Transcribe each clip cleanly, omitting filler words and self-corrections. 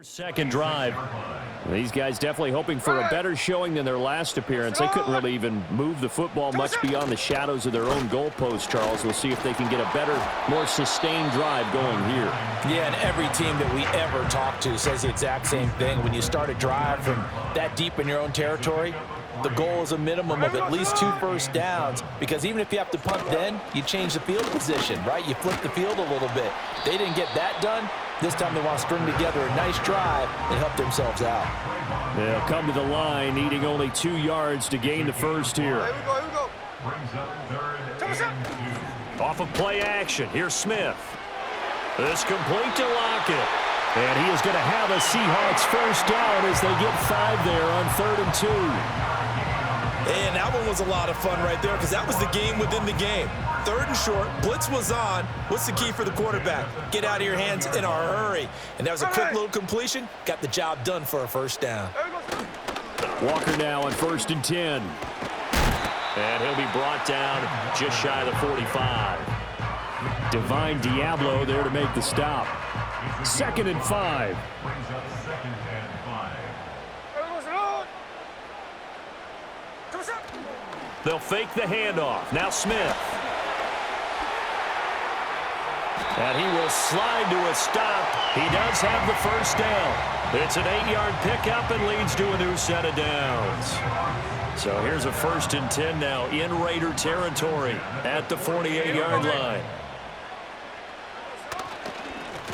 Second drive. These guys definitely hoping for a better showing than their last appearance. They couldn't really even move the football much beyond the shadows of their own goalpost, Charles. We'll see if they can get a better, more sustained drive going here. Yeah, and every team that we ever talk to says the exact same thing. When you start a drive from that deep in your own territory, the goal is a minimum of at least 2 first downs, because even if you have to punt then, you change the field position, right? You flip the field a little bit. They didn't get that done. This time they want to string together a nice drive and help themselves out. They'll come to the line, needing only 2 yards to gain the first here. Here we go. Off of play action, here's Smith. This complete to Lockett. And he is going to have a Seahawks first down as they get 5 there on 3rd and 2. And that one was a lot of fun right there, because that was the game within the game. 3rd and short, blitz was on. What's the key for the quarterback? Get out of your hands in a hurry. And that was a quick little completion. Got the job done for a first down. Walker now on 1st and 10. And he'll be brought down just shy of the 45. Divine Diablo there to make the stop. 2nd and 5. They'll fake the handoff. Now Smith. And he will slide to a stop. He does have the first down. It's an 8-yard pickup and leads to a new set of downs. So here's a 1st and 10 now in Raider territory at the 48-yard line.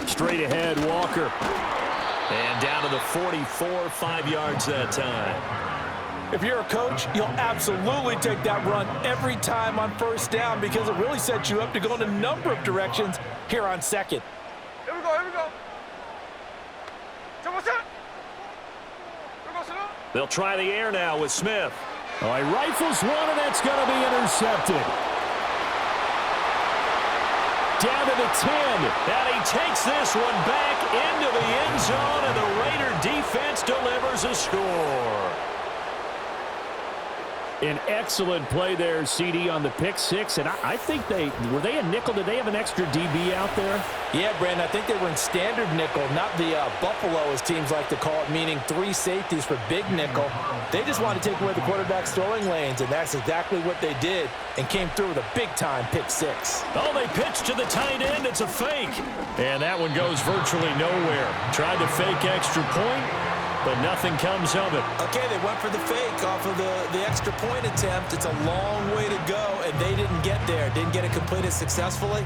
Straight ahead, Walker. And down to the 44, 5 yards that time. If you're a coach, you'll absolutely take that run every time on first down, because it really sets you up to go in a number of directions here on 2nd. Here we go. They'll try the air now with Smith. Oh, he rifles one, and that's going to be intercepted. Down to the 10, and he takes this one back into the end zone, and the Raider defense delivers a score. An excellent play there, CD, on the pick six, and I think were they a nickel? Did they have an extra DB out there? Yeah, Brandon, I think they were in standard nickel, not the Buffalo, as teams like to call it, meaning 3 safeties for big nickel. They just wanted to take away the quarterback's throwing lanes, and that's exactly what they did, and came through with a big-time pick six. Oh, they pitched to the tight end. It's a fake. And that one goes virtually nowhere. Tried to fake extra point, but nothing comes of it. Okay, they went for the fake off of the extra point attempt. It's a long way to go, and they didn't get there. Didn't get it completed successfully.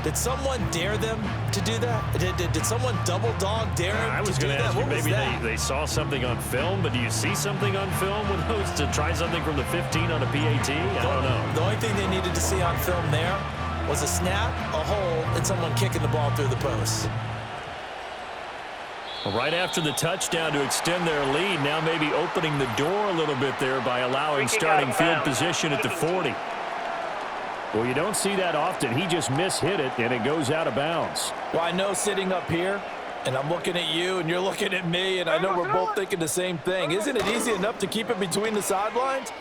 Did someone dare them to do that? Did someone double dog dare them I was going to ask you, maybe they saw something on film, but do you see something on film with those to try something from the 15 on a PAT? I don't know. The only thing they needed to see on film there was a snap, a hole, and someone kicking the ball through the post. Right after the touchdown to extend their lead, now maybe opening the door a little bit there by allowing starting field position at the 40. Well, you don't see that often. He just mishit it, and it goes out of bounds. Well, I know sitting up here, and I'm looking at you, and you're looking at me, and I know we're both thinking the same thing. Isn't it easy enough to keep it between the sidelines?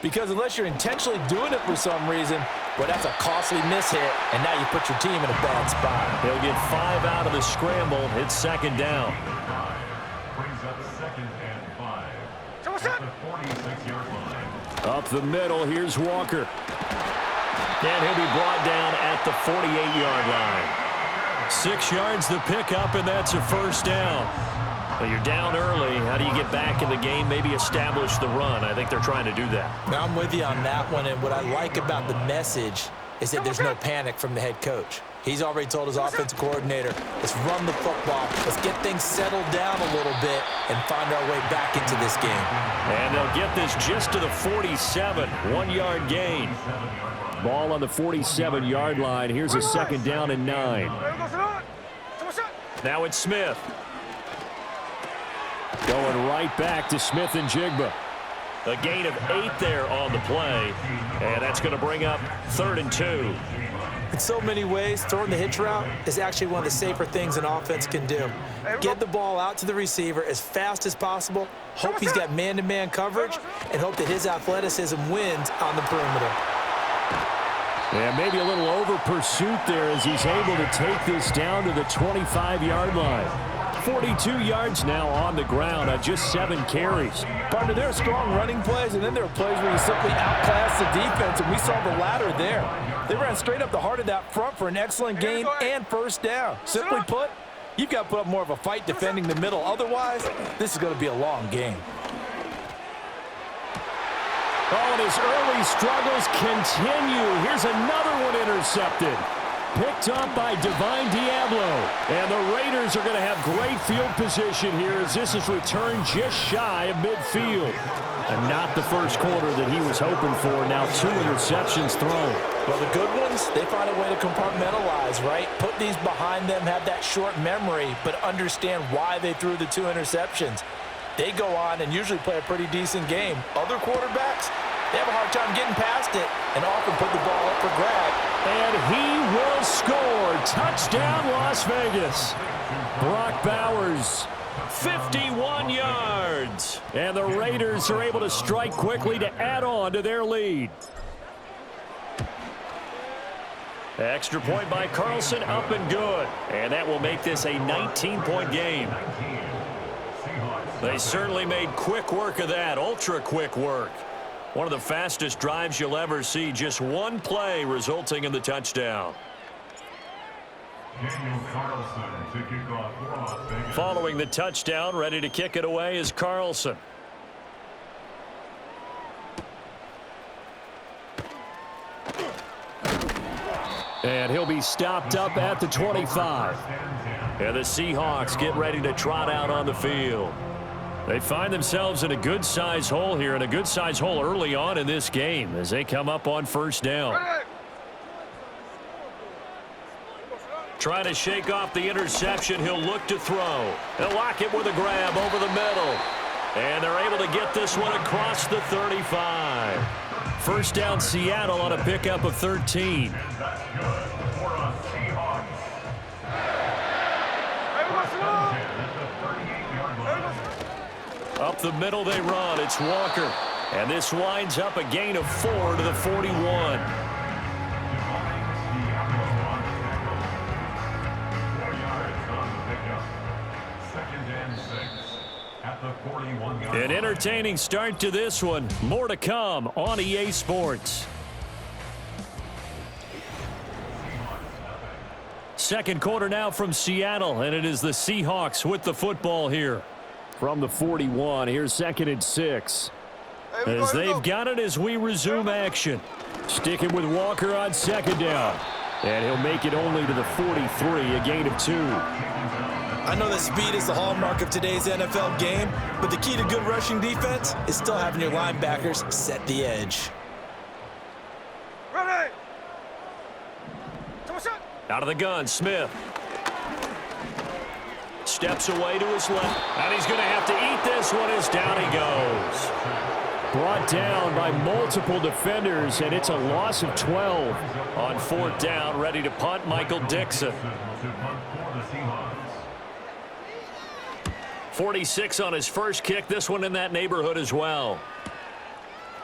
Because unless you're intentionally doing it for some reason, well, that's a costly mishit, and now you put your team in a bad spot. He'll get 5 out of the scramble. It's 2nd down. Up the middle, here's Walker. And he'll be brought down at the 48-yard line. 6 yards the pickup, and that's a first down. Well, you're down early. How do you get back in the game, maybe establish the run? I think they're trying to do that. Now, I'm with you on that one, and what I like about the message is that there's no panic from the head coach. He's already told his offensive coordinator, let's run the football, let's get things settled down a little bit and find our way back into this game. And they'll get this just to the 47, 1-yard gain. Ball on the 47-yard line. Here's a 2nd down and 9. Now it's Smith. Going right back to Smith and Jigba. A gain of 8 there on the play. And that's going to bring up 3rd and 2. In so many ways, throwing the hitch route is actually one of the safer things an offense can do. Get the ball out to the receiver as fast as possible, hope he's got man-to-man coverage, and hope that his athleticism wins on the perimeter. Yeah, maybe a little over pursuit there as he's able to take this down to the 25-yard line. 42 yards now on the ground on just 7 carries. Partner, there are strong running plays, and then there are plays where you simply outclass the defense, and we saw the latter there. They ran straight up the heart of that front for an excellent gain and first down. Simply put, you've got to put up more of a fight defending the middle. Otherwise, this is going to be a long game. Oh, and his early struggles continue. Here's another one intercepted. Picked up by Divine Diablo. And the Raiders are going to have great field position here as this is returned just shy of midfield. And not the first quarter that he was hoping for. Now 2 interceptions thrown. Well, the good ones, they find a way to compartmentalize, right? Put these behind them, have that short memory, but understand why they threw the 2 interceptions. They go on and usually play a pretty decent game. Other quarterbacks, they have a hard time getting past it and often put the ball up for grab. And he will score. Touchdown, Las Vegas. Brock Bowers, 51 yards. And the Raiders are able to strike quickly to add on to their lead. Extra point by Carlson, up and good. And that will make this a 19-point game. They certainly made quick work of that, ultra-quick work. One of the fastest drives you'll ever see. Just one play resulting in the touchdown. Following the touchdown, ready to kick it away is Carlson. And he'll be stopped up at the 25. And the Seahawks get ready to trot out on the field. They find themselves in a good-size hole here, and a good-size hole early on in this game as they come up on first down. Trying to shake off the interception. He'll look to throw. They'll lock it with a grab over the middle. And they're able to get this one across the 35. First down, Seattle on a pickup of 13. Up the middle they run. It's Walker. And this winds up a gain of 4 to the 41. An entertaining start to this one. More to come on EA Sports. Second quarter now from Seattle, and it is the Seahawks with the football here. From the 41, here's 2nd and 6. As they've got it as we resume action. Sticking with Walker on 2nd down. And he'll make it only to the 43, a gain of 2. I know that speed is the hallmark of today's NFL game, but the key to good rushing defense is still having your linebackers set the edge. Ready. Out of the gun, Smith. Steps away to his left. And he's going to have to eat this one as down he goes. Brought down by multiple defenders, and it's a loss of 12. On 4th down, ready to punt, Michael Dixon. 46 on his first kick. This one in that neighborhood as well.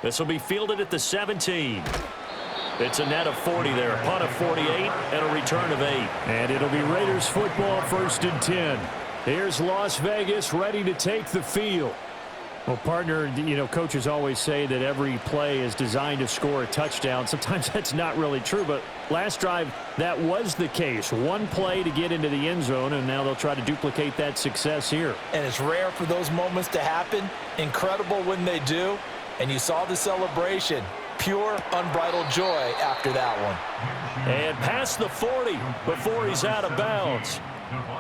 This will be fielded at the 17. It's a net of 40 there. A punt of 48 and a return of 8. And it'll be Raiders football, 1st and 10. Here's Las Vegas ready to take the field. Well, partner, coaches always say that every play is designed to score a touchdown. Sometimes that's not really true, but last drive, that was the case. One play to get into the end zone, and now they'll try to duplicate that success here. And it's rare for those moments to happen. Incredible when they do. And you saw the celebration. Pure, unbridled joy after that one. And past the 40 before he's out of bounds.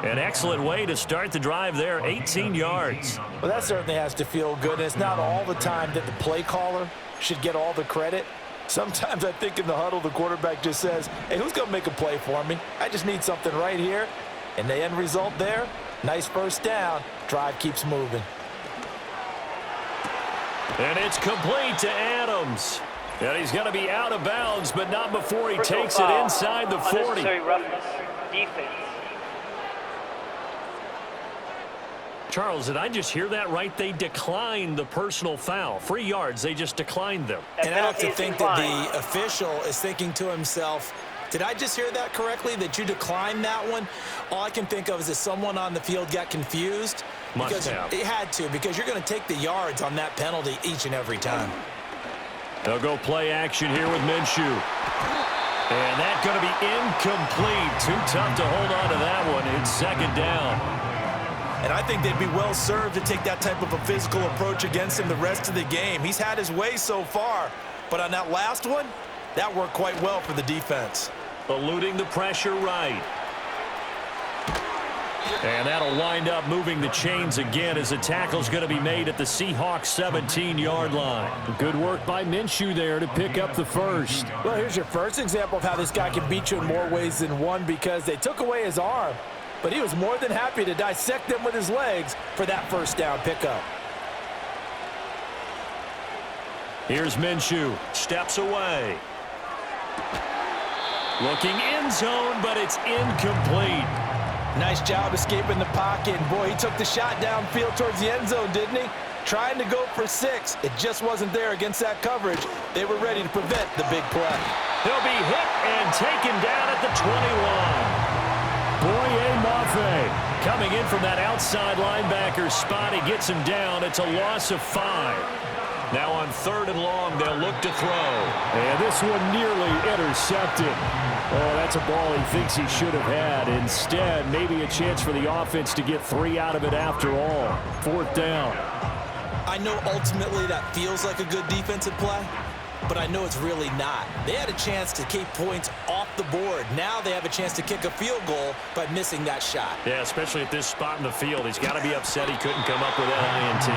An excellent way to start the drive there, 18 yards. Well, that certainly has to feel good. And it's not all the time that the play caller should get all the credit. Sometimes I think in the huddle, the quarterback just says, hey, who's going to make a play for me? I just need something right here. And the end result there, nice first down. Drive keeps moving. And it's complete to Adams. And he's going to be out of bounds, but not before he takes it inside the 40. Unnecessary roughness. Defense. Charles, did I just hear that right? They declined the personal foul. 3 yards, they just declined them. And I have to think that the official is thinking to himself, Did I just hear that correctly, that you declined that one? All I can think of is that someone on the field got confused. Must have. It had to, because you're going to take the yards on that penalty each and every time. They'll go play action here with Minshew. And that's going to be incomplete. Too tough to hold on to that one. It's second down. And I think they'd be well served to take that type of a physical approach against him the rest of the game. He's had his way so far, but on that last one, that worked quite well for the defense. Eluding the pressure right. And that'll wind up moving the chains again as the tackle's going to be made at the Seahawks 17-yard line. Good work by Minshew there to pick up the first. Well, here's your first example of how this guy can beat you in more ways than one, because they took away his arm, but he was more than happy to dissect them with his legs for that first down pickup. Here's Minshew. Steps away. Looking end zone, but it's incomplete. Nice job escaping the pocket. And boy, he took the shot downfield towards the end zone, didn't he? Trying to go for 6. It just wasn't there against that coverage. They were ready to prevent the big play. He'll be hit and taken down at the 21. Boye Mafe coming in from that outside linebacker spot. He gets him down. It's a loss of 5. Now on 3rd and long, they'll look to throw. And this one nearly intercepted. Oh, that's a ball he thinks he should have had. Instead, maybe a chance for the offense to get 3 out of it after all. 4th down. I know ultimately that feels like a good defensive play, but I know it's really not. They had a chance to keep points off the board. Now they have a chance to kick a field goal by missing that shot. Yeah, especially at this spot in the field. He's got to be upset he couldn't come up with that INT.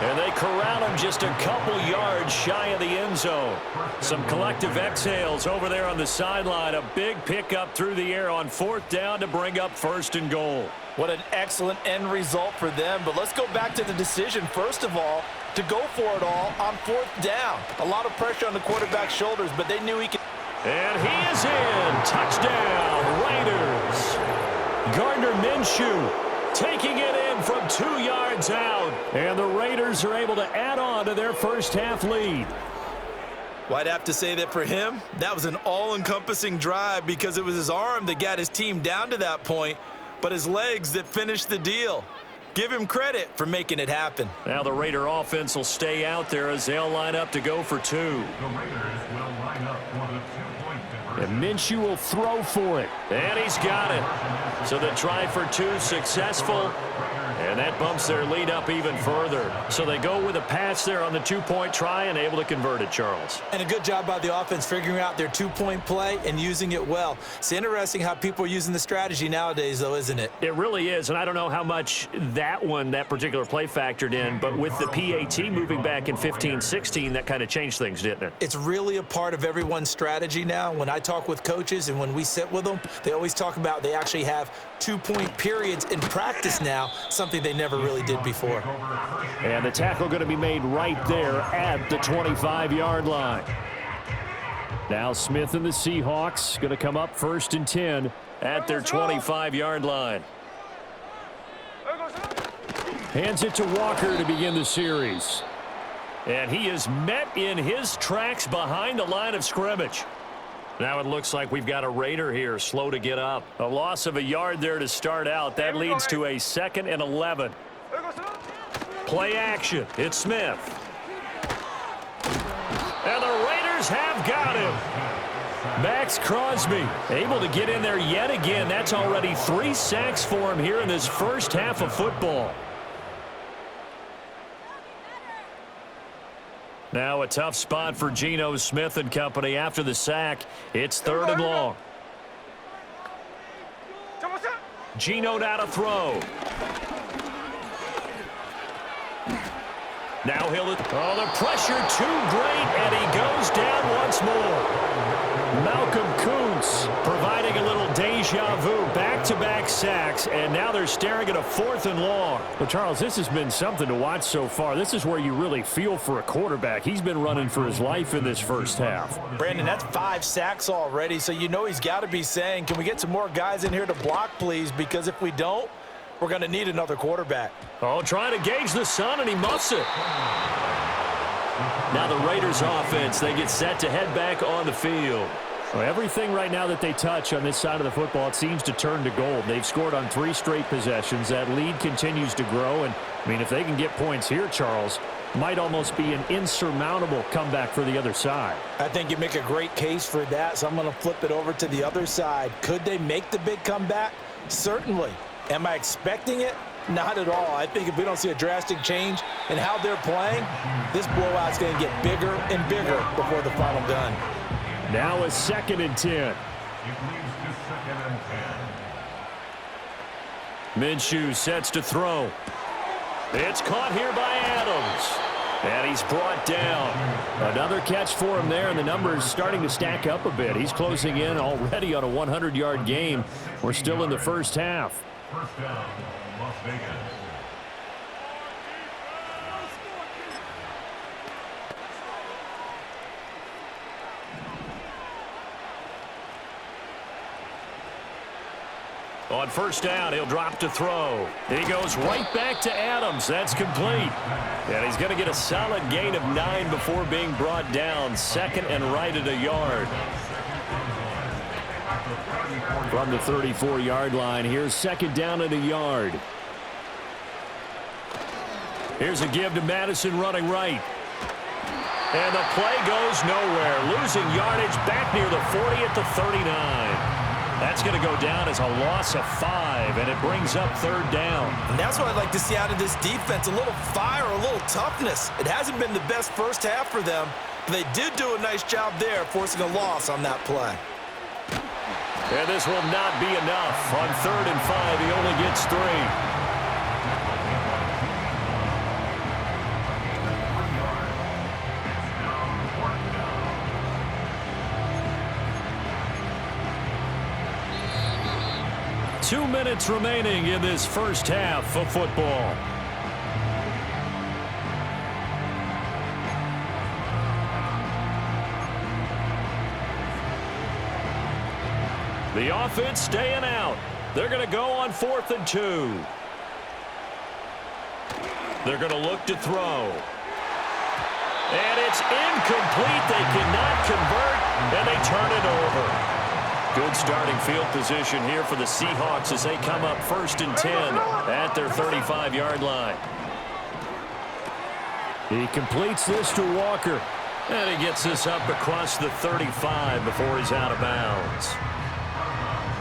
And they corral him just a couple yards shy of the end zone. Some collective exhales over there on the sideline. A big pickup through the air on 4th down to bring up 1st and goal. What an excellent end result for them. But let's go back to the decision, first of all, to go for it all on 4th down. A lot of pressure on the quarterback's shoulders, but they knew he could. And he is in. Touchdown, Raiders. Gardner Minshew taking it in from 2 yards out. And the Raiders are able to add on to their first half lead. Well, I'd have to say that for him, that was an all-encompassing drive because it was his arm that got his team down to that point, but his legs that finished the deal. Give him credit for making it happen. Now the Raider offense will stay out there as they'll line up to go for 2. And Minshew will throw for it. And he's got it. So the try for 2 successful. And that bumps their lead up even further. So they go with a pass there on the 2-point try and able to convert it, Charles. And a good job by the offense figuring out their 2-point play and using it well. It's interesting how people are using the strategy nowadays, though, isn't it? It really is, and I don't know how much that particular play factored in, but with the PAT moving back in 15-16, that kind of changed things, didn't it? It's really a part of everyone's strategy now. When I talk with coaches and when we sit with them, they always talk about they actually have 2-point periods in practice now, something they never really did before. And the tackle going to be made right there at the 25-yard line. Now Smith and the Seahawks going to come up 1st and 10 at their 25-yard line. Hands it to Walker to begin the series. And he is met in his tracks behind the line of scrimmage. Now it looks like we've got a Raider here, slow to get up. A loss of a yard there to start out. That leads to a 2nd and 11. Play action. It's Smith. And the Raiders have got him. Max Crosby able to get in there yet again. That's already 3 sacks for him here in this first half of football. Now a tough spot for Geno Smith and company after the sack. It's 3rd and long. Geno now to throw. Now the pressure too great, and he goes down once more. Malcolm Kuntz providing a little deja vu, back-to-back sacks, and now they're staring at a 4th and long. Well, Charles, this has been something to watch so far. This is where you really feel for a quarterback. He's been running for his life in this first half. Brandon, that's 5 sacks already, so you know he's got to be saying, can we get some more guys in here to block, please? Because if we don't, we're going to need another quarterback. Oh, trying to gauge the sun, and he muffs it. Now the Raiders offense, they get set to head back on the field. Well, everything right now that they touch on this side of the football, it seems to turn to gold. They've scored on 3 straight possessions. That lead continues to grow. And, I mean, if they can get points here, Charles, might almost be an insurmountable comeback for the other side. I think you make a great case for that, so I'm going to flip it over to the other side. Could they make the big comeback? Certainly. Am I expecting it? Not at all. I think if we don't see a drastic change in how they're playing, this blowout's going to get bigger and bigger before the final gun. Now a 2nd and 10. Minshew sets to throw. It's caught here by Adams. And he's brought down. Another catch for him there, and the numbers starting to stack up a bit. He's closing in already on a 100-yard game. We're still in the first half. First down, Las Vegas. On first down, he'll drop to throw. He goes right back to Adams. That's complete. And he's going to get a solid gain of 9 before being brought down. 2nd and right at a yard. From the 34-yard line, here's 2nd down at a yard. Here's a give to Madison running right. And the play goes nowhere. Losing yardage back near the 40 at the 39. That's going to go down as a loss of 5, and it brings up 3rd down. And that's what I'd like to see out of this defense, a little fire, a little toughness. It hasn't been the best first half for them, but they did do a nice job there forcing a loss on that play. And this will not be enough. On 3rd and 5, he only gets 3. 2 minutes remaining in this first half of football. The offense staying out. They're going to go on 4th and 2. They're going to look to throw. And it's incomplete. They cannot convert, and they turn it over. Good starting field position here for the Seahawks as they come up 1st and 10 at their 35-yard line. He completes this to Walker. And he gets this up across the 35 before he's out of bounds.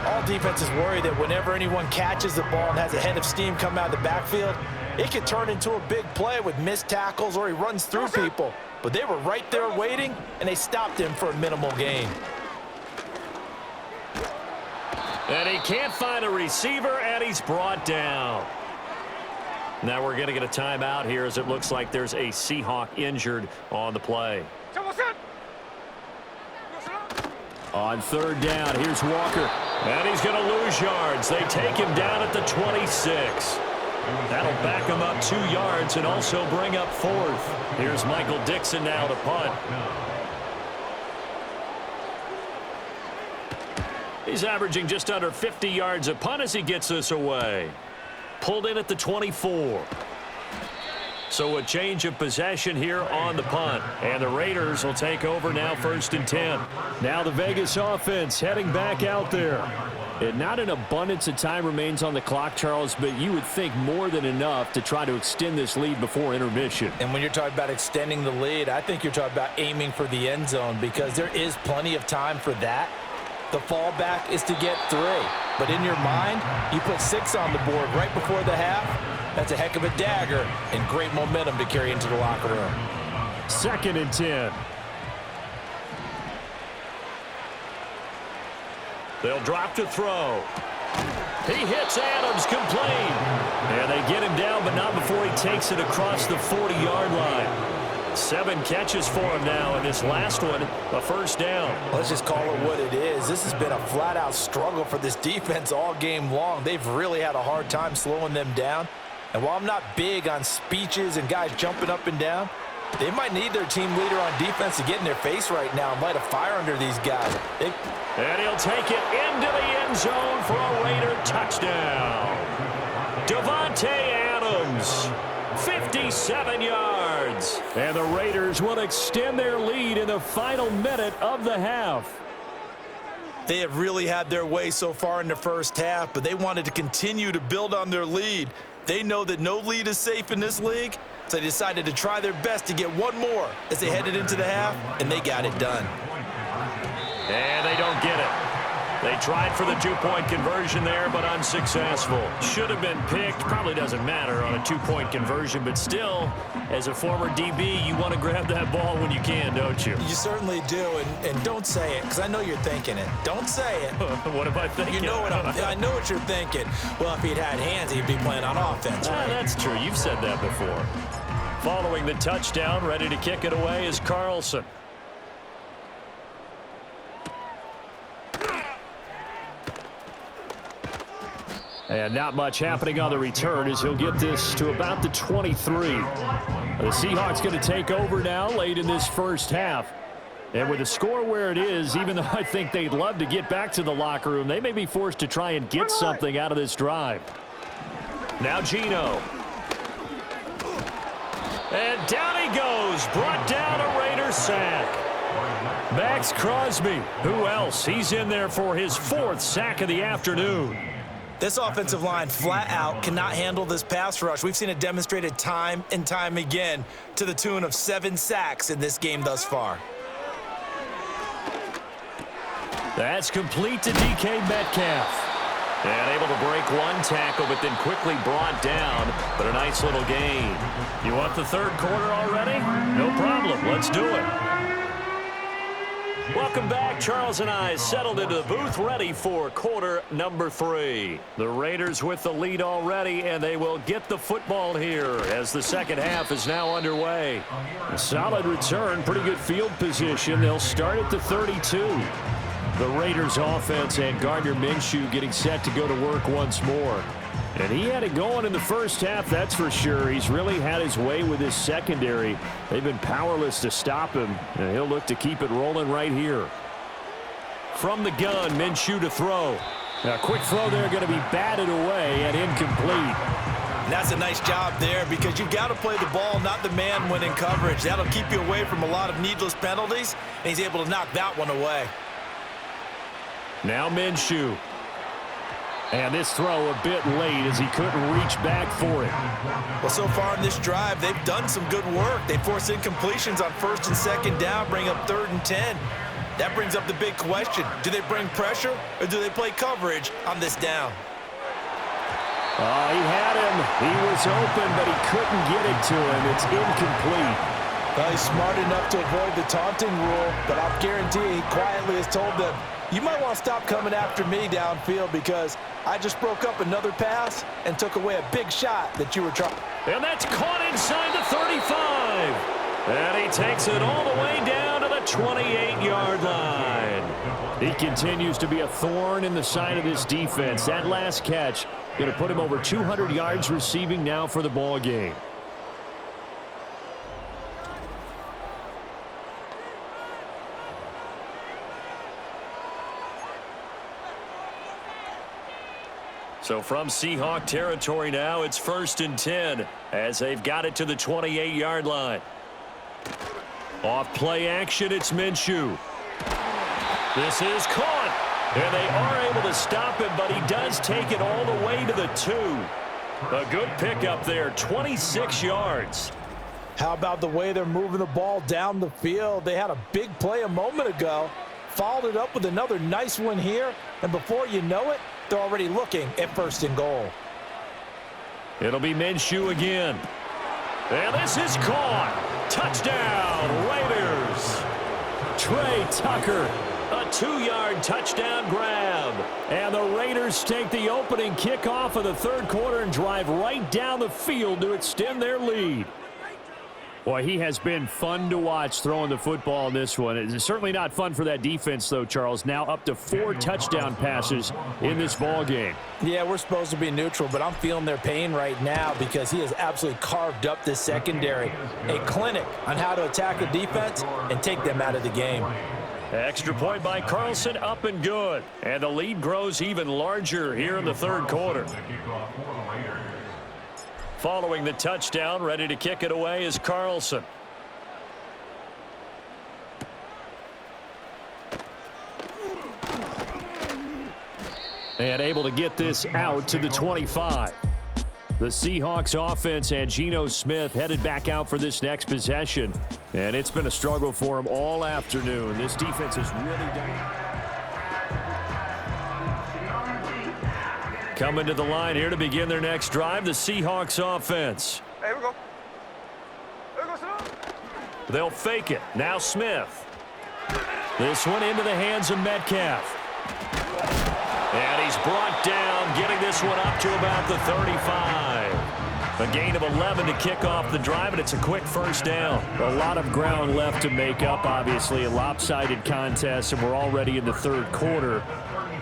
All defenses worry that whenever anyone catches the ball and has a head of steam come out of the backfield, it can turn into a big play with missed tackles or he runs through people. But they were right there waiting, and they stopped him for a minimal gain. And he can't find a receiver, and he's brought down. Now we're going to get a timeout here as it looks like there's a Seahawk injured on the play. On 3rd down, here's Walker. And he's going to lose yards. They take him down at the 26. That'll back him up 2 yards and also bring up 4th. Here's Michael Dixon now to punt. He's averaging just under 50 yards a punt as he gets this away. Pulled in at the 24. So a change of possession here on the punt. And the Raiders will take over now 1st and 10. Now the Vegas offense heading back out there. And not an abundance of time remains on the clock, Charles, but you would think more than enough to try to extend this lead before intermission. And when you're talking about extending the lead, I think you're talking about aiming for the end zone because there is plenty of time for that. The fallback is to get 3. But in your mind, you put 6 on the board right before the half. That's a heck of a dagger and great momentum to carry into the locker room. 2nd and 10. They'll drop to throw. He hits Adams complete. And they get him down, but not before he takes it across the 40-yard line. 7 catches for him now, and this last one, a 1st down. Let's just call it what it is. This has been a flat-out struggle for this defense all game long. They've really had a hard time slowing them down. And while I'm not big on speeches and guys jumping up and down, they might need their team leader on defense to get in their face right now and light a fire under these guys. And he'll take it into the end zone for a Raider touchdown. Davante Adams, 57 yards. And the Raiders will extend their lead in the final minute of the half. They have really had their way so far in the first half, but they wanted to continue to build on their lead. They know that no lead is safe in this league, so they decided to try their best to get one more as they headed into the half, and they got it done. And they don't get it. They tried for the two-point conversion there, but unsuccessful. Should have been picked. Probably doesn't matter on a two-point conversion, but still, as a former DB, you want to grab that ball when you can, don't you? You certainly do, and don't say it, because I know you're thinking it. Don't say it. What am I thinking? You know what I know what you're thinking. Well, if he'd had hands, he'd be playing on offense, right? That's true. You've said that before. Following the touchdown, ready to kick it away is Carlson. And not much happening on the return as he'll get this to about the 23. The Seahawks going to take over now late in this first half. And with the score where it is, even though I think they'd love to get back to the locker room, they may be forced to try and get something out of this drive. Now Geno. And down he goes. Brought down a Raiders sack. Max Crosby. Who else? He's in there for his 4th sack of the afternoon. This offensive line flat out cannot handle this pass rush. We've seen it demonstrated time and time again to the tune of 7 sacks in this game thus far. That's complete to DK Metcalf. And able to break one tackle, but then quickly brought down. But a nice little gain. You want the third quarter already? No problem. Let's do it. Welcome back. Charles and I settled into the booth ready for quarter number 3. The Raiders with the lead already, and they will get the football here as the second half is now underway. A solid return, pretty good field position. They'll start at the 32. The Raiders offense and Gardner Minshew getting set to go to work once more. And he had it going in the first half, that's for sure. He's really had his way with his secondary. They've been powerless to stop him, and he'll look to keep it rolling right here. From the gun, Minshew to throw. A quick throw there going to be batted away and incomplete. And that's a nice job there because you've got to play the ball, not the man when in coverage. That'll keep you away from a lot of needless penalties, and he's able to knock that one away. Now Minshew. And this throw a bit late as he couldn't reach back for it. Well, so far in this drive, they've done some good work. They forced incompletions on 1st and 2nd down, bring up 3rd and 10. That brings up the big question. Do they bring pressure or do they play coverage on this down? He had him. He was open, but he couldn't get it to him. It's incomplete. Well, he's smart enough to avoid the taunting rule, but I'll guarantee he quietly has told them, you might want to stop coming after me downfield because I just broke up another pass and took away a big shot that you were trying. And that's caught inside the 35. And he takes it all the way down to the 28-yard line. He continues to be a thorn in the side of this defense. That last catch going to put him over 200 yards receiving now for the ball game. So from Seahawk territory now, it's 1st and 10 as they've got it to the 28-yard line. Off play action, it's Minshew. This is caught, and they are able to stop him, but he does take it all the way to the 2. A good pickup there, 26 yards. How about the way they're moving the ball down the field? They had a big play a moment ago, followed it up with another nice one here, and before you know it, they're already looking at 1st and goal. It'll be Minshew again. And this is caught. Touchdown, Raiders. Trey Tucker, a 2-yard touchdown grab. And the Raiders take the opening kickoff of the third quarter and drive right down the field to extend their lead. Boy, he has been fun to watch throwing the football in this one. It's certainly not fun for that defense, though, Charles. Now up to 4 touchdown passes in this ball game. Yeah, we're supposed to be neutral, but I'm feeling their pain right now because he has absolutely carved up this secondary. A clinic on how to attack the defense and take them out of the game. Extra point by Carlson, up and good. And the lead grows even larger here in the third quarter. Following the touchdown, ready to kick it away is Carlson. And able to get this out to the 25. The Seahawks offense and Geno Smith headed back out for this next possession. And it's been a struggle for him all afternoon. This defense has really done it. Coming to the line here to begin their next drive, the Seahawks offense. Here we go. Here we go, Snoop. They'll fake it. Now Smith. This one into the hands of Metcalf. And he's brought down, getting this one up to about the 35. A gain of 11 to kick off the drive, and it's a quick first down. A lot of ground left to make up, obviously. A lopsided contest, and we're already in the third quarter.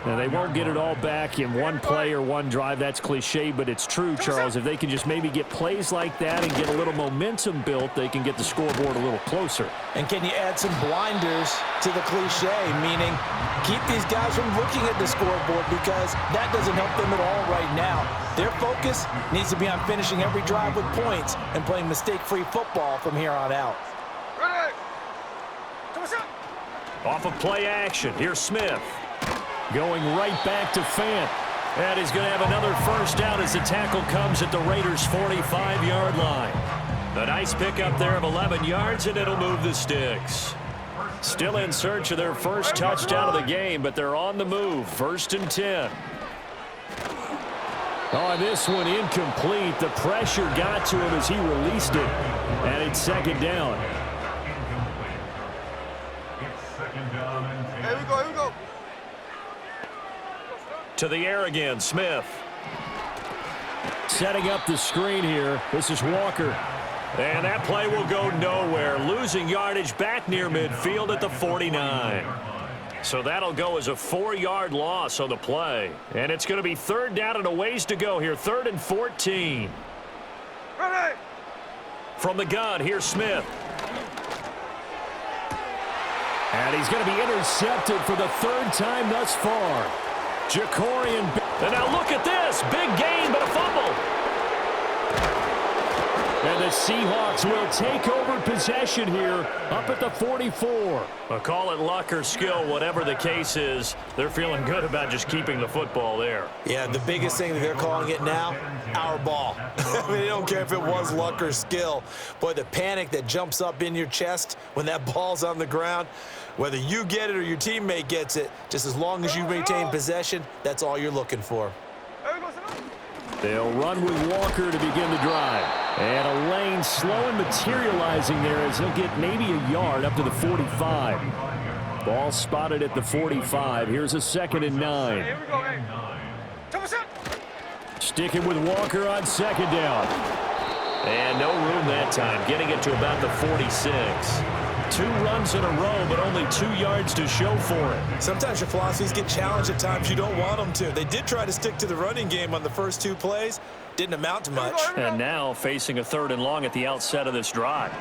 And they won't get it all back in one play or one drive. That's cliche, but it's true, Charles. If they can just maybe get plays like that and get a little momentum built, they can get the scoreboard a little closer. And can you add some blinders to the cliche, meaning keep these guys from looking at the scoreboard, because that doesn't help them at all right now. Their focus needs to be on finishing every drive with points and playing mistake-free football from here on out. Ready. Off of play action, here's Smith. Going right back to Fant. And he's going to have another first down as the tackle comes at the Raiders' 45-yard line. A nice pickup there of 11 yards, and it'll move the sticks. Still in search of their first touchdown of the game, but they're on the move. 1st and 10. Oh, this one incomplete. The pressure got to him as he released it. And it's 2nd down. Here we go, here we go. To the air again, Smith. Setting up the screen here. This is Walker. And that play will go nowhere. Losing yardage back near midfield at the 49. So that'll go as a 4-yard loss on the play. And it's going to be 3rd down and a ways to go here. 3rd and 14. Ready. From the gun, here's Smith. And he's going to be intercepted for the 3rd time thus far. Jacorian. And now look at this. Big gain, but a fumble. And the Seahawks will take over possession here up at the 44. Call it luck or skill, whatever the case is. They're feeling good about just keeping the football there. Yeah, the biggest thing that they're calling it now, our ball. I mean, they don't care if it was luck or skill. Boy, the panic that jumps up in your chest when that ball's on the ground, whether you get it or your teammate gets it, just as long as you maintain possession, that's all you're looking for. Here we go, Snoop. They'll run with Walker to begin the drive. And a lane slow and materializing there as he'll get maybe a yard up to the 45. Ball spotted at the 45. Here's a 2nd and 9. Here we go, hey. 2%. Sticking with Walker on 2nd down. And no room that time, getting it to about the 46. 2 runs in a row, but only 2 yards to show for it. Sometimes your philosophies get challenged at times you don't want them to. They did try to stick to the running game on the first 2 plays. Didn't amount to much. And now facing a 3rd and long at the outset of this drive.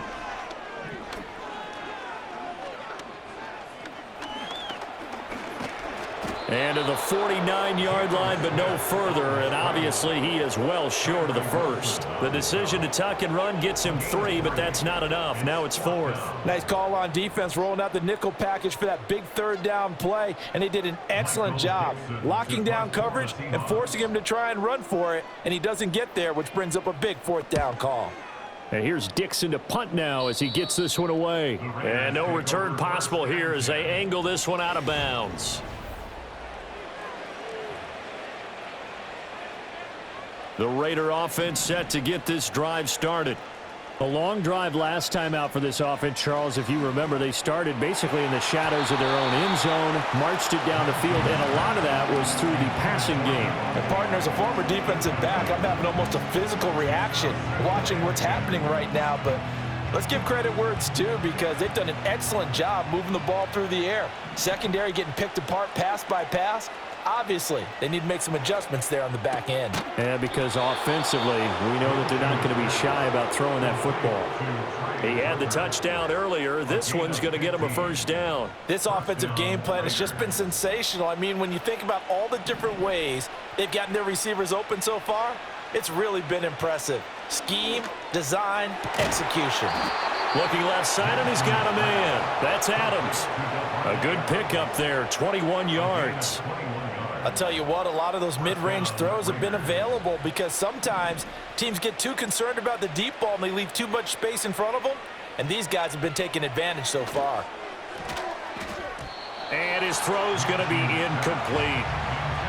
And to the 49-yard line, but no further. And obviously, he is well short of the first. The decision to tuck and run gets him 3, but that's not enough. Now it's 4th. Nice call on defense, rolling out the nickel package for that big 3rd down play, and they did an excellent job locking down coverage and forcing him to try and run for it, and he doesn't get there, which brings up a big 4th down call. And here's Dixon to punt now as he gets this one away. And no return possible here as they angle this one out of bounds. The Raider offense set to get this drive started. A long drive last time out for this offense, Charles. If you remember, they started basically in the shadows of their own end zone, marched it down the field, and a lot of that was through the passing game. And partner, as a former defensive back, I'm having almost a physical reaction watching what's happening right now, but let's give credit where it's due because they've done an excellent job moving the ball through the air. Secondary getting picked apart pass by pass. Obviously, they need to make some adjustments there on the back end. Yeah, because offensively, we know that they're not going to be shy about throwing that football. He had the touchdown earlier. This one's going to get him a 1st down. This offensive game plan has just been sensational. I mean, when you think about all the different ways they've gotten their receivers open so far, it's really been impressive. Scheme, design, execution. Looking left side, and he's got a man. That's Adams. A good pickup there, 21 yards. I'll tell you what, a lot of those mid-range throws have been available because sometimes teams get too concerned about the deep ball and they leave too much space in front of them, and these guys have been taking advantage so far. And his throw's going to be incomplete.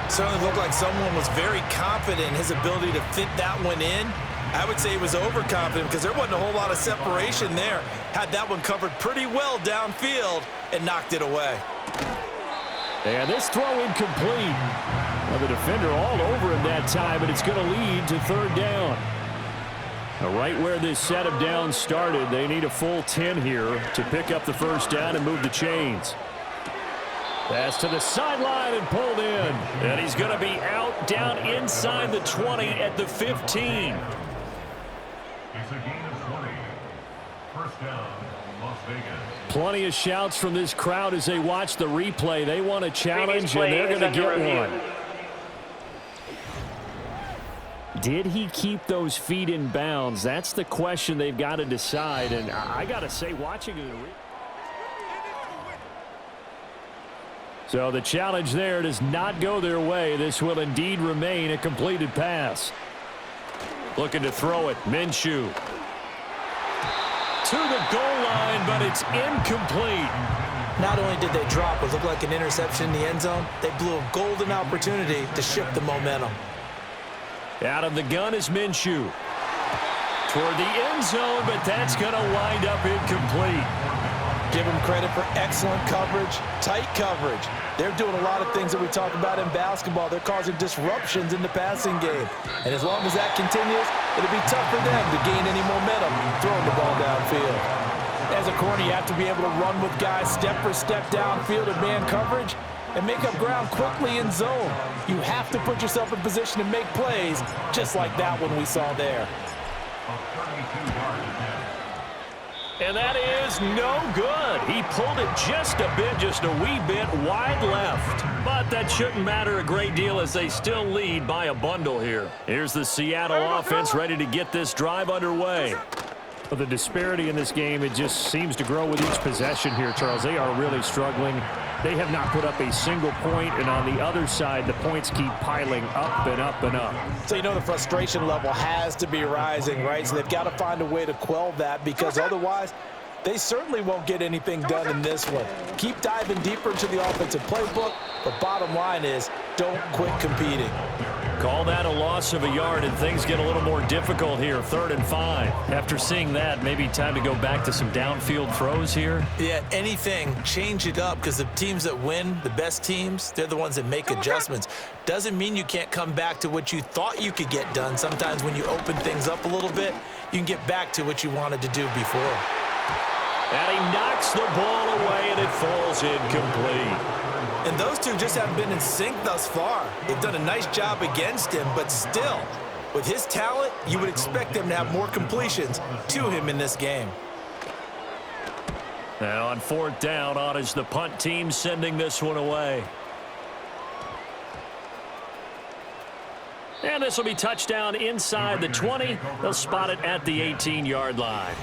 Certainly looked like someone was very confident in his ability to fit that one in. I would say he was overconfident because there wasn't a whole lot of separation there. Had that one covered pretty well downfield and knocked it away. And this throw incomplete. Well, the defender all over him that time, and it's going to lead to third down. Now, right where this set of downs started, they need a full 10 here to pick up the first down and move the chains. Pass to the sideline and pulled in. And he's going to be out down inside the 20 at the 15. It's a gain of 20. First down, Las Vegas. Plenty of shouts from this crowd as they watch the replay. They want a challenge, and they're going to get one. Did he keep those feet in bounds? That's the question they've got to decide. And I got to say, watching it. So the challenge there does not go their way. This will indeed remain a completed pass. Looking to throw it. Minshew. To the goal line, but it's incomplete. Not only did they drop what looked like an interception in the end zone, they blew a golden opportunity to shift the momentum. Out of the gun is Minshew. Toward the end zone, but that's going to wind up incomplete. Give them credit for excellent coverage, tight coverage. They're doing a lot of things that we talk about in basketball. They're causing disruptions in the passing game. And as long as that continues, it'll be tough for them to gain any momentum throwing the ball downfield. As a corner, you have to be able to run with guys step for step downfield in man coverage and make up ground quickly in zone. You have to put yourself in position to make plays, just like that one we saw there. And that is no good. He pulled it just a wee bit wide left. But that shouldn't matter a great deal as they still lead by a bundle here. Here's the Seattle offense ready to get this drive underway. Well, the disparity in this game, it just seems to grow with each possession here, Charles. They are really struggling. They have not put up a single point, and on the other side, the points keep piling up and up and up. So you know the frustration level has to be rising, right? So they've got to find a way to quell that because otherwise they certainly won't get anything done in this one. Keep diving deeper into the offensive playbook, but bottom line is don't quit competing. Call that a loss of a yard, and things get a little more difficult here. 3rd and 5. After seeing that, maybe time to go back to some downfield throws here. Yeah, anything, change it up because the teams that win, the best teams, they're the ones that make adjustments. Doesn't mean you can't come back to what you thought you could get done. Sometimes when you open things up a little bit, you can get back to what you wanted to do before. And he knocks the ball away, and it falls incomplete. And those two just haven't been in sync thus far. They've done a nice job against him, but still, with his talent, you would expect them to have more completions to him in this game. Now on 4th down, on is the punt team sending this one away. And this will be touchdown inside the 20. They'll spot it at the 18-yard line.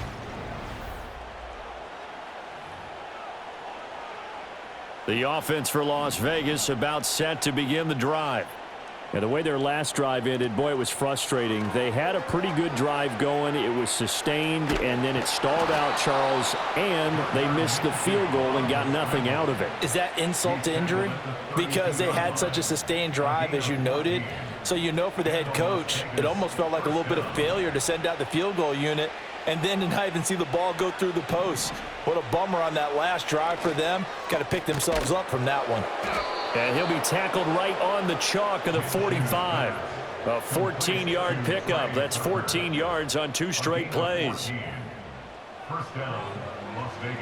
The offense for Las Vegas about set to begin the drive. And the way their last drive ended, boy, it was frustrating. They had a pretty good drive going. It was sustained, and then it stalled out, Charles, and they missed the field goal and got nothing out of it. Is that insult to injury? Because they had such a sustained drive, as you noted. So you know for the head coach, it almost felt like a little bit of failure to send out the field goal unit and then to not even see the ball go through the post. What a bummer on that last drive for them. Got to pick themselves up from that one. And he'll be tackled right on the chalk of the 45. A 14-yard pickup. That's 14 yards on 2 straight plays. First down, Las Vegas.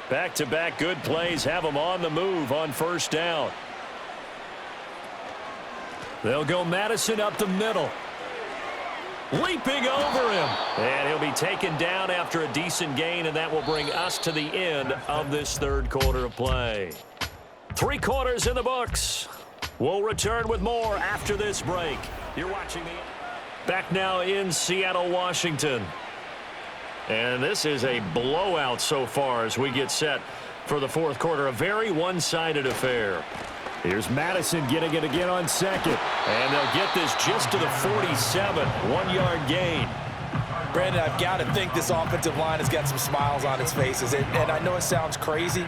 Back-to-back good plays have them on the move on 1st down. They'll go Madison up the middle. Leaping over him. And he'll be taken down after a decent gain, and that will bring us to the end of this 3rd quarter of play. 3 quarters in the books. We'll return with more after this break. You're watching the... Back now in Seattle, Washington. And this is a blowout so far as we get set for the 4th quarter. A very one-sided affair. Here's Madison getting it again on second. And they'll get this just to the 47. 1-yard gain. Brandon, I've got to think this offensive line has got some smiles on its faces. And I know it sounds crazy,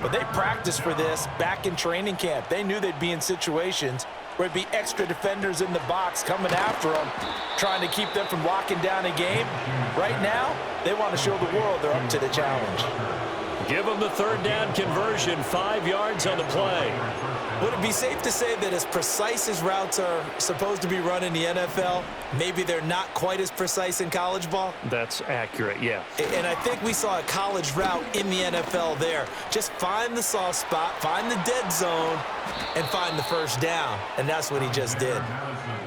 but they practiced for this back in training camp. They knew they'd be in situations where there'd be extra defenders in the box coming after them, trying to keep them from locking down a game. Right now, they want to show the world they're up to the challenge. Give them the third down conversion, 5 yards on the play. Would it be safe to say that as precise as routes are supposed to be run in the NFL, maybe they're not quite as precise in college ball? That's accurate, yeah. And I think we saw a college route in the NFL there. Just find the soft spot, find the dead zone, and find the first down. And that's what he just did.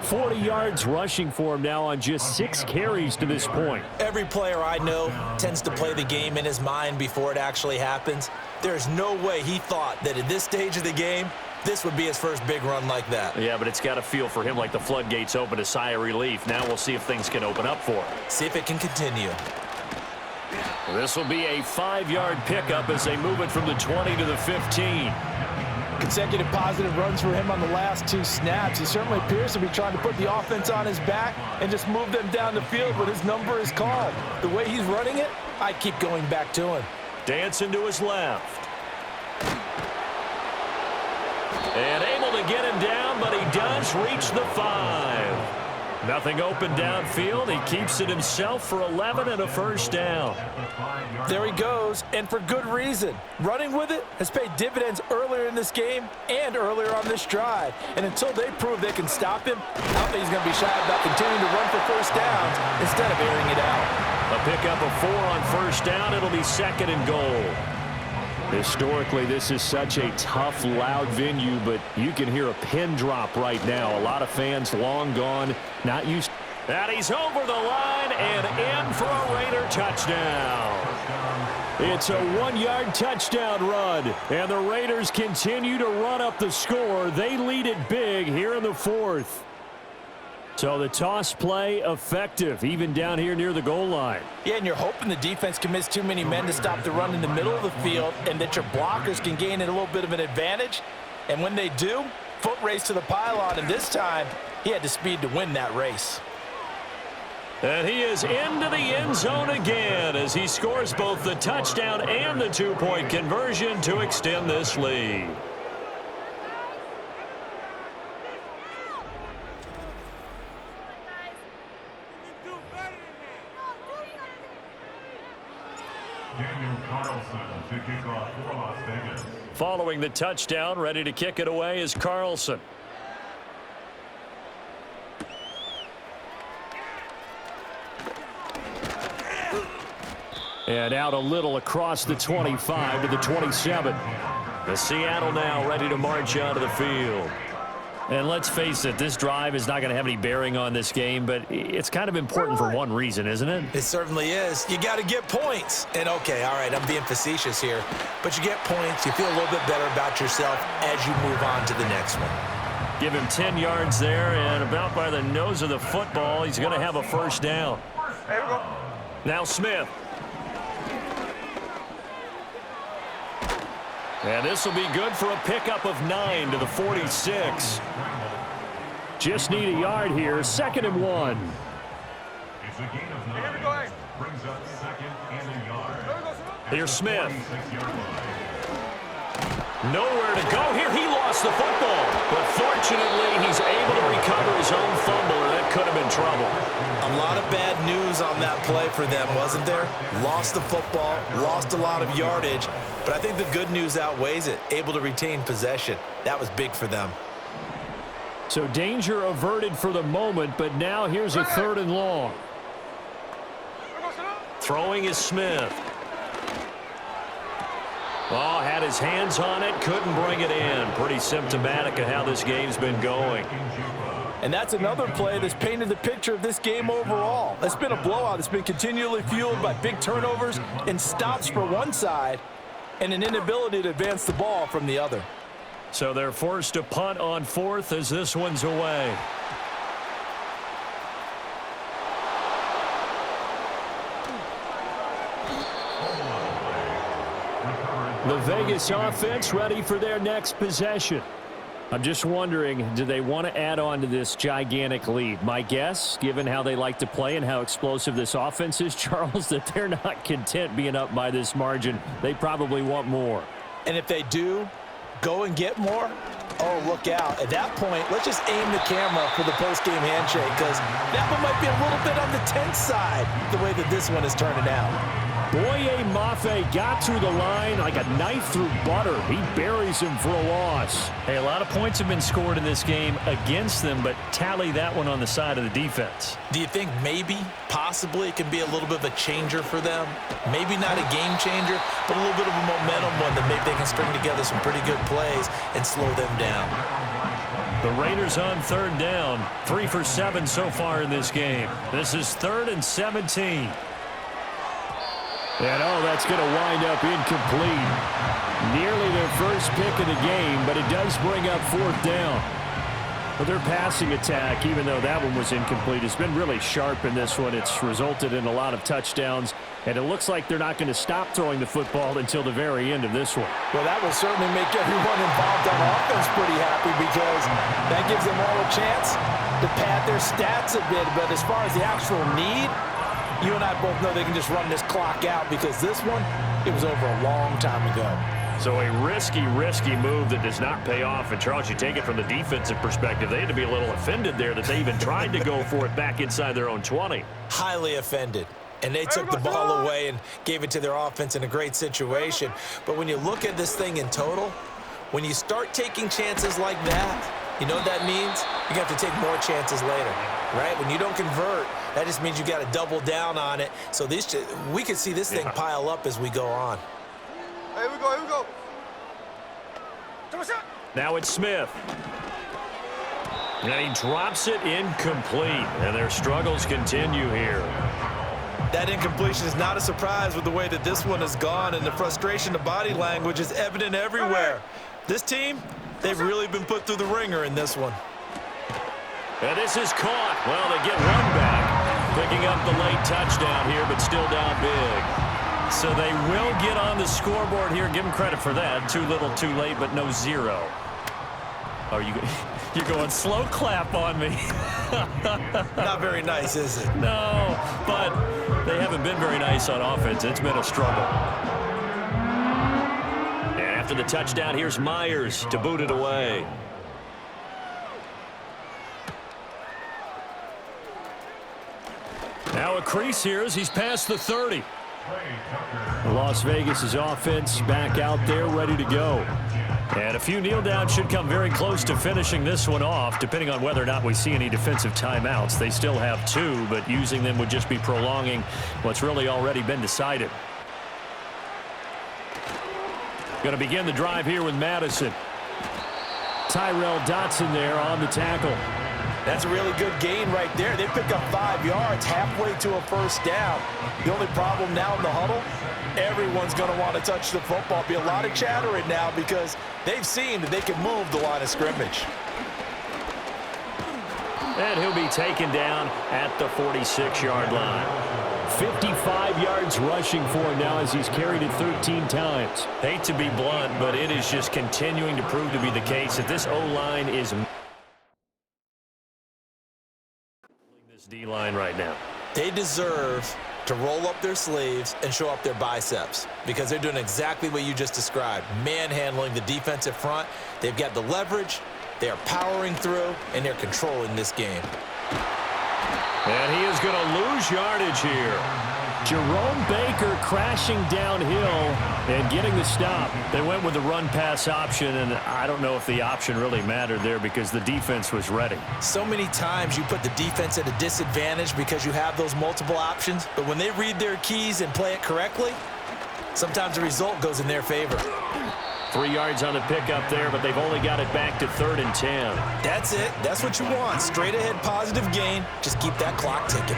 40 yards rushing for him now on just 6 carries to this point. Every player I know tends to play the game in his mind before it actually happens. There's no way he thought that at this stage of the game, this would be his first big run like that. Yeah, but it's got to feel for him like the floodgates open, a sigh of relief. Now we'll see if things can open up for him. See if it can continue. This will be a 5-yard pickup as they move it from the 20 to the 15. Consecutive positive runs for him on the last 2 snaps. He certainly appears to be trying to put the offense on his back and just move them down the field when his number is called. The way he's running it, I keep going back to him. Dancing to his left. And able to get him down, but he does reach the 5. Nothing open downfield. He keeps it himself for 11 and a first down. There he goes, and for good reason. Running with it has paid dividends earlier in this game and earlier on this drive. And until they prove they can stop him, I don't think he's going to be shy about continuing to run for first downs instead of airing it out. A pickup of 4 on first down. It'll be 2nd and goal. Historically, this is such a tough, loud venue, but you can hear a pin drop right now. A lot of fans long gone, not used. And he's over the line and in for a Raider touchdown. It's a 1-yard touchdown run, and the Raiders continue to run up the score. They lead it big here in the 4th. So the toss play effective, even down here near the goal line. Yeah, and you're hoping the defense commits too many men to stop the run in the middle of the field and that your blockers can gain a little bit of an advantage. And when they do, foot race to the pylon, and this time he had the speed to win that race. And he is into the end zone again as he scores both the touchdown and the 2-point conversion to extend this lead. To kick off for Las Vegas. Following the touchdown, ready to kick it away is Carlson. And out a little across the 25 to the 27. The Seattle now ready to march out of the field. And let's face it, this drive is not going to have any bearing on this game, but it's kind of important for one reason, isn't it? It certainly is. You got to get points. And, okay, all right, I'm being facetious here. But you get points, you feel a little bit better about yourself as you move on to the next one. Give him 10 yards there, and about by the nose of the football, he's going to have a first down. Here we go. Now Smith. And this will be good for a pickup of 9 to the 46. Just need a yard here. 2nd and 1. It's a gain of 9. Here we go. Brings up 2nd and a yard. Here's Smith. 26-yard line. Nowhere to go here. He lost the football. But fortunately, he's able to recover his own fumble, or that could have been trouble. A lot of bad news on that play for them, wasn't there? Lost the football, lost a lot of yardage, but I think the good news outweighs it. Able to retain possession. That was big for them. So danger averted for the moment, but now here's a 3rd and long. Throwing is Smith. Oh, had his hands on it, couldn't bring it in. Pretty symptomatic of how this game's been going. And that's another play that's painted the picture of this game overall. It's been a blowout. It's been continually fueled by big turnovers and stops for one side and an inability to advance the ball from the other. So they're forced to punt on 4th as this one's away. The Vegas offense ready for their next possession. I'm just wondering, do they want to add on to this gigantic lead? My guess, given how they like to play and how explosive this offense is, Charles, that they're not content being up by this margin. They probably want more. And if they do go and get more, oh, look out. At that point, let's just aim the camera for the post-game handshake, because that one might be a little bit on the tense side, the way that this one is turning out. Boye Mafe got through the line like a knife through butter. He buries him for a loss. Hey, a lot of points have been scored in this game against them, but tally that one on the side of the defense. Do you think maybe, possibly, it can be a little bit of a changer for them? Maybe not a game changer, but a little bit of a momentum one that maybe they can string together some pretty good plays and slow them down. The Raiders on third down. 3 for 7 so far in this game. This is 3rd and 17. And, oh, that's going to wind up incomplete. Nearly their first pick of the game, but it does bring up 4th down. But their passing attack, even though that one was incomplete, has been really sharp in this one. It's resulted in a lot of touchdowns, and it looks like they're not going to stop throwing the football until the very end of this one. Well, that will certainly make everyone involved on offense pretty happy, because that gives them all a chance to pad their stats a bit. But as far as the actual need, you and I both know they can just run this clock out, because this one, it was over a long time ago. So a risky move that does not pay off. And, Charles, you take it from the defensive perspective. They had to be a little offended there that they even tried to go for it back inside their own 20. Highly offended. And they took the ball away and gave it to their offense in a great situation. But when you look at this thing in total, when you start taking chances like that, you know what that means? You have to take more chances later, right? When you don't convert, that just means you got to double down on it. So we could see this thing pile up as we go on. Here we go, here we go. Now it's Smith. And he drops it incomplete. And their struggles continue here. That incompletion is not a surprise with the way that this one has gone, and the frustration, the body language is evident everywhere. This team, they've really been put through the ringer in this one. And this is caught. Well, they get one back. Picking up the late touchdown here, but still down big. So they will get on the scoreboard here. Give them credit for that. Too little, too late, but no 0. Are you're going slow clap on me. Not very nice, is it? No, but they haven't been very nice on offense. It's been a struggle. And after the touchdown, here's Myers to boot it away. Now a crease here as he's past the 30. Las Vegas' offense back out there ready to go. And a few kneel downs should come very close to finishing this one off, depending on whether or not we see any defensive timeouts. They still have 2, but using them would just be prolonging what's really already been decided. Going to begin the drive here with Madison. Tyrell Dotson there on the tackle. That's a really good gain right there. They pick up 5 yards halfway to a first down. The only problem now in the huddle, everyone's going to want to touch the football. Be a lot of chattering now, because they've seen that they can move the line of scrimmage. And he'll be taken down at the 46-yard line. 55 yards rushing for him now as he's carried it 13 times. Hate to be blunt, but it is just continuing to prove to be the case that this O-line is this D-line right now. They deserve to roll up their sleeves and show up their biceps, because they're doing exactly what you just described. Manhandling the defensive front. They've got the leverage. They're powering through, and they're controlling this game. And he is going to lose yardage here. Jerome Baker crashing downhill and getting the stop. They went with the run-pass option, and I don't know if the option really mattered there because the defense was ready. So many times you put the defense at a disadvantage because you have those multiple options, but when they read their keys and play it correctly, sometimes the result goes in their favor. 3 yards on the pickup there, but they've only got it back to 3rd and 10. That's it. That's what you want. Straight ahead positive gain. Just keep that clock ticking.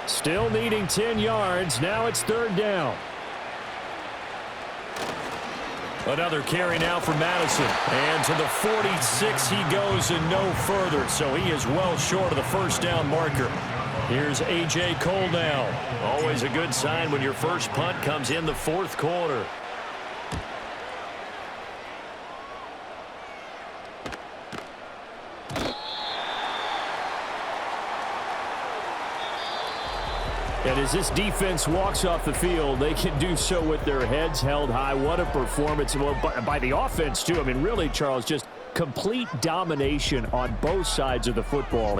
Still needing 10 yards. Now it's 3rd down. Another carry now for Madison. And to the 46 he goes and no further. So he is well short of the first down marker. Here's A.J. Cole now. Always a good sign when your first punt comes in the fourth quarter. And as this defense walks off the field, they can do so with their heads held high. What a performance. Well, by the offense, too. I mean, really, Charles, just complete domination on both sides of the football.